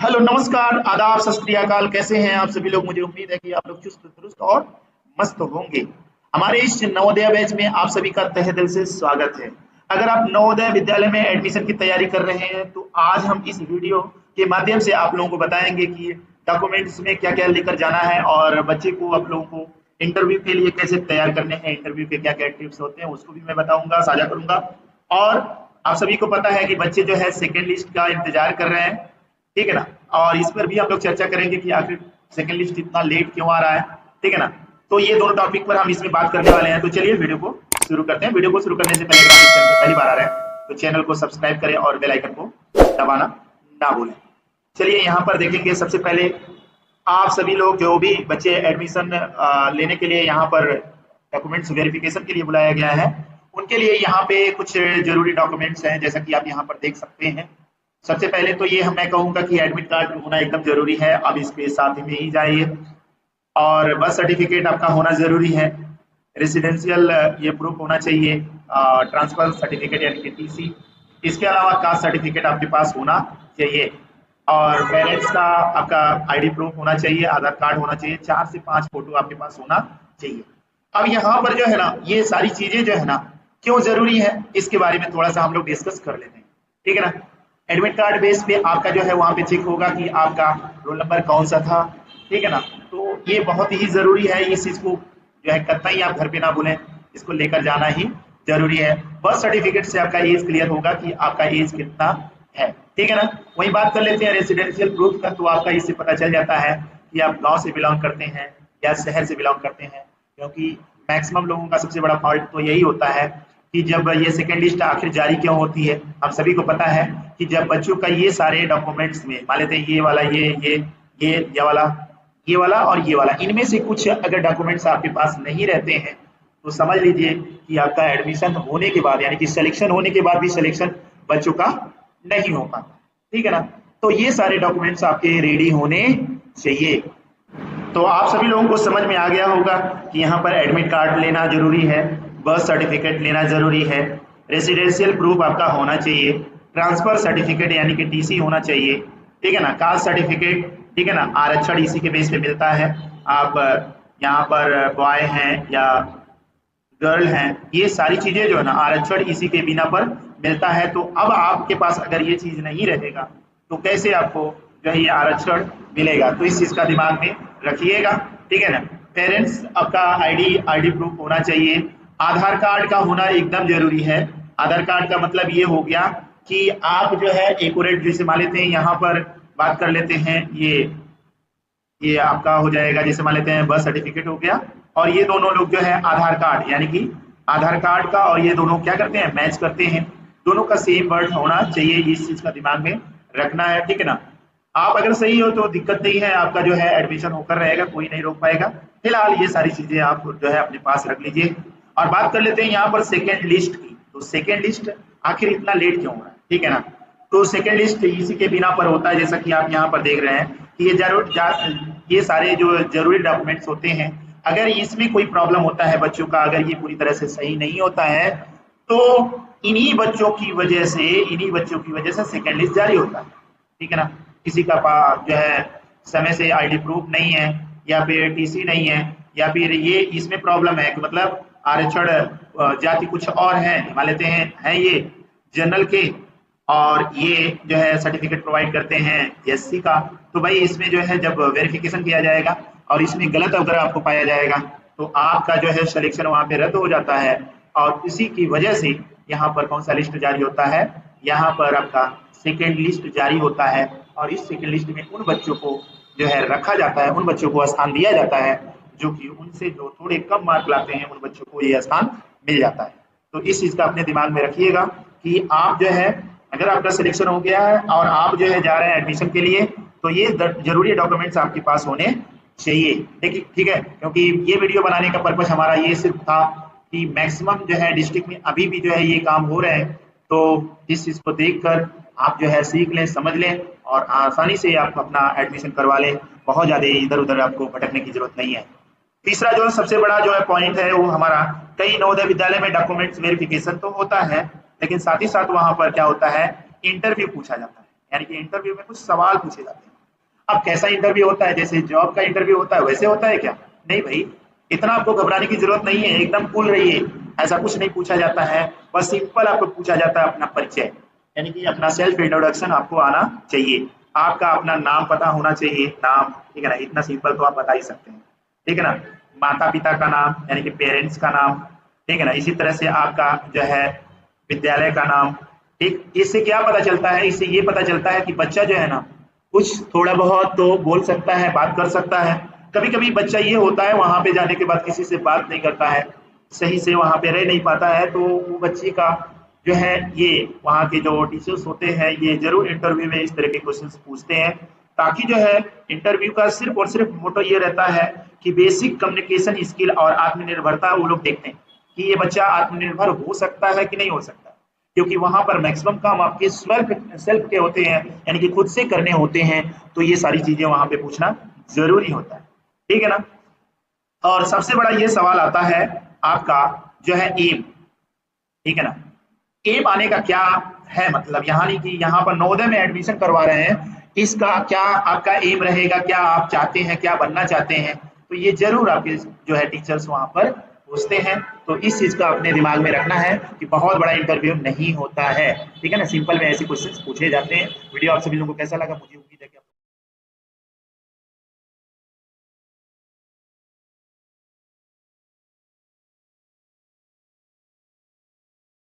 Hello, नमस्कार, आदाब, सत श्री अकाल। कैसे हैं आप सभी लोग? मुझे उम्मीद है कि आप लोग चुस्त दुरुस्त और मस्त होंगे। हमारे इस नवोदय बैच में आप सभी का तहे दिल से स्वागत है। अगर आप नवोदय विद्यालय में एडमिशन की तैयारी कर रहे हैं तो आज हम इस वीडियो के माध्यम से आप लोगों को बताएंगे कि डॉक्यूमेंट्स में क्या क्या लेकर जाना है और बच्चे को आप लोगों को इंटरव्यू के लिए कैसे तैयार करने हैं, इंटरव्यू के क्या क्या टिप्स होते हैं उसको भी मैं बताऊंगा, साझा करूंगा। और आप सभी को पता है कि बच्चे जो है सेकेंड लिस्ट का इंतजार कर रहे हैं, ठीक है ना। और इस पर भी हम लोग चर्चा करेंगे कि आखिर सेकंड लिस्ट इतना लेट क्यों आ रहा है, ठीक है ना। तो ये दोनों टॉपिक पर हम इसमें बात करने वाले हैं। तो चलिए वीडियो को शुरू करते हैं। वीडियो को शुरू करने से पहले अगर आप इस चैनल पर पहली बार आ रहे हैं तो चैनल को सब्सक्राइब करें और बेल आइकन को दबाना ना भूलें। चलिए यहाँ पर देखेंगे, सबसे पहले आप सभी लोग जो भी बच्चे एडमिशन लेने के लिए यहाँ पर डॉक्यूमेंट्स वेरिफिकेशन के लिए बुलाया गया है, उनके लिए यहाँ पे कुछ जरूरी डॉक्यूमेंट्स हैं, जैसा कि आप यहाँ पर देख सकते हैं। सबसे पहले तो ये मैं कहूँगा कि एडमिट कार्ड होना एकदम जरूरी है, अब इसके साथ में ही जाइए। और बर्थ सर्टिफिकेट आपका होना जरूरी है। रेसिडेंशियल ये प्रूफ होना चाहिए, ट्रांसफर सर्टिफिकेट यानी कि टीसी। इसके अलावा कास्ट सर्टिफिकेट आपके पास होना चाहिए और पेरेंट्स का आपका आईडी प्रूफ होना चाहिए, आधार कार्ड होना चाहिए, 4 से 5 फोटो आपके पास होना चाहिए। अब यहाँ पर जो है ना, ये सारी चीजें जो है ना क्यों जरूरी है इसके बारे में थोड़ा सा हम लोग डिस्कस कर लेते हैं, ठीक है ना। एडमिट कार्ड बेस पे आपका जो है वहाँ पे चेक होगा कि आपका रोल नंबर कौन सा था, ठीक है ना। तो ये बहुत ही जरूरी है, इस चीज को जो है कतई आप घर पे ना भूलें, इसको लेकर जाना ही जरूरी है। बर्थ सर्टिफिकेट से आपका एज क्लियर होगा कि आपका एज कितना है, ठीक है ना। वही बात कर लेते हैं रेसिडेंशियल प्रूफ का। तो आपका इससे पता चल जाता है कि आप गांव से बिलोंग करते हैं या शहर से बिलोंग करते हैं, क्योंकि मैक्सिमम लोगों का सबसे बड़ा फॉल्ट तो यही होता है कि जब ये सेकेंड लिस्ट आखिर जारी क्यों होती है। हम सभी को पता है कि जब बच्चों का ये सारे डॉक्यूमेंट्स में मान लेते हैं ये वाला ये वाला और ये वाला, इनमें से कुछ अगर डॉक्यूमेंट्स आपके पास नहीं रहते हैं तो समझ लीजिए कि आपका एडमिशन होने के बाद यानी कि सिलेक्शन होने के बाद भी सिलेक्शन बच्चों का नहीं हो पाता, ठीक है ना। तो ये सारे डॉक्यूमेंट्स आपके रेडी होने चाहिए। तो आप सभी लोगों को समझ में आ गया होगा कि यहाँ पर एडमिट कार्ड लेना जरूरी है, बर्थ सर्टिफिकेट लेना जरूरी है, रेसिडेंशियल प्रूफ आपका होना चाहिए, ट्रांसफर सर्टिफिकेट यानी कि टीसी होना चाहिए, ठीक है ना, कास्ट सर्टिफिकेट, ठीक है ना। आरक्षण इसी के बेस पे मिलता है। आप यहाँ पर बॉय हैं या गर्ल हैं, ये सारी चीजें जो है ना आरक्षण इसी के बिना पर मिलता है। तो अब आपके पास अगर ये चीज नहीं रहेगा तो कैसे आपको जो है ये आरक्षण मिलेगा, तो इस चीज का दिमाग में रखिएगा, ठीक है ना। पेरेंट्स आपका आईडी प्रूफ होना चाहिए। आधार कार्ड का होना एकदम जरूरी है। आधार कार्ड का मतलब ये हो गया कि आप जो है एक्यूरेट, जैसे मान लेते हैं यहाँ पर बात कर लेते हैं, ये आपका हो जाएगा, जैसे मान लेते हैं बर्थ सर्टिफिकेट हो गया और ये दोनों लोग जो है आधार कार्ड यानी कि आधार कार्ड का, और ये दोनों क्या करते हैं, मैच करते हैं। दोनों का सेम वर्ड होना चाहिए, इस चीज का दिमाग में रखना है, ठीक है ना। आप अगर सही हो तो दिक्कत नहीं है, आपका जो है एडमिशन होकर रहेगा, कोई नहीं रोक पाएगा। फिलहाल ये सारी चीजें आप जो है अपने पास रख लीजिए। और बात कर लेते हैं यहाँ पर सेकेंड लिस्ट की। तो सेकेंड लिस्ट आखिर इतना लेट क्यों हो रहा है, ठीक है ना। तो सेकेंड लिस्ट इसी के बिना पर होता है, जैसा कि आप यहाँ पर देख रहे हैं कि ये सारे जो जरूरी डॉक्यूमेंट्स होते हैं, अगर इसमें कोई प्रॉब्लम होता है बच्चों का, अगर ये पूरी तरह से सही नहीं होता है तो इन्हीं बच्चों की वजह से सेकेंड लिस्ट जारी होता है, ठीक है ना। किसी का जो है समय से आईडी प्रूफ नहीं है या फिर टीसी नहीं है, या फिर ये इसमें प्रॉब्लम है कि मतलब आरक्षण जाति कुछ और है, मान लेते हैं ये जनरल के, और ये जो है सर्टिफिकेट प्रोवाइड करते हैं एससी का। तो भाई इसमें जो है जब वेरिफिकेशन किया जाएगा और इसमें गलत अगर आपको पाया जाएगा तो आपका जो है सिलेक्शन वहां पे रद्द हो जाता है। और इसी की वजह से यहाँ पर कौन सा लिस्ट जारी होता है, यहाँ पर आपका सेकेंड लिस्ट जारी होता है। और इस सेकेंड लिस्ट में उन बच्चों को जो है रखा जाता है, उन बच्चों को स्थान दिया जाता है जो कि उनसे जो थोड़े कम मार्क लाते हैं, उन बच्चों को ये स्थान मिल जाता है। तो इस चीज का अपने दिमाग में रखिएगा कि आप जो है अगर आपका सिलेक्शन हो गया है और आप जो है जा रहे हैं एडमिशन के लिए, तो ये जरूरी डॉक्यूमेंट्स आपके पास होने चाहिए, ठीक है। क्योंकि ये वीडियो बनाने का पर्पज हमारा ये सिर्फ था कि मैक्सिमम जो है डिस्ट्रिक्ट में अभी भी जो है ये काम हो रहे हैं, तो इस चीज को देखकर आप जो है सीख लें, समझ लें और आसानी से आप अपना एडमिशन करवा लें। बहुत ज्यादा इधर उधर आपको भटकने की जरूरत नहीं है। तीसरा जो सबसे बड़ा जो है पॉइंट है वो हमारा, कई नवोदय विद्यालय में डॉक्यूमेंट्स वेरिफिकेशन तो होता है, लेकिन साथ ही साथ वहां पर क्या होता है, इंटरव्यू पूछा जाता है। यानी कि इंटरव्यू में कुछ सवाल पूछे जाते हैं, अब कैसा इंटरव्यू होता है, जैसे जॉब का इंटरव्यू होता है वैसे होता है क्या? नहीं भाई, इतना आपको घबराने की जरूरत नहीं है, एकदम कूल रहिए। ऐसा कुछ नहीं पूछा जाता है, बस सिंपल आपको पूछा जाता है अपना परिचय, यानी कि अपना सेल्फ इंट्रोडक्शन आपको आना चाहिए। आपका अपना नाम पता होना चाहिए, नाम, ठीक है ना, इतना सिंपल तो आप बता ही सकते हैं, ठीक है ना। माता पिता का नाम यानी कि पेरेंट्स का नाम, ठीक है ना। इसी तरह से आपका जो है विद्यालय का नाम, ठीक। इससे क्या पता चलता है, इससे ये पता चलता है कि बच्चा जो है ना कुछ थोड़ा बहुत तो बोल सकता है, बात कर सकता है। कभी कभी बच्चा ये होता है वहां पे जाने के बाद किसी से बात नहीं करता है, सही से वहां पे रह नहीं पाता है, तो वो बच्चे का जो है ये वहाँ के जो टीचर्स होते हैं ये जरूर इंटरव्यू में इस तरह के क्वेश्चंस पूछते हैं, ताकि जो है इंटरव्यू का सिर्फ और सिर्फ मोटो ये रहता है कि बेसिक कम्युनिकेशन स्किल और आत्मनिर्भरता वो लोग देखते हैं कि ये बच्चा आत्मनिर्भर हो सकता है कि नहीं हो सकता, क्योंकि वहां पर मैक्सिमम काम आपके सेल्फ के होते हैं, यानी कि खुद से करने होते हैं, तो ये सारी चीजें वहां पे पूछना जरूरी होता है, ठीक है ना। और सबसे बड़ा ये सवाल आता है आपका जो है एम, ठीक है ना। एम आने का क्या है मतलब, यहाँ नहीं कि यहाँ पर नवोदय में एडमिशन करवा रहे हैं, इसका क्या आपका एम रहेगा, क्या आप चाहते हैं, क्या बनना चाहते हैं, तो ये जरूर आपके जो है टीचर्स वहां पर पूछते हैं। तो इस चीज का अपने दिमाग में रखना है कि बहुत बड़ा इंटरव्यू नहीं होता है, ठीक है ना। सिंपल में ऐसे क्वेश्चंस पूछे जाते हैं। वीडियो आप सभी लोगों को कैसा लगा मुझे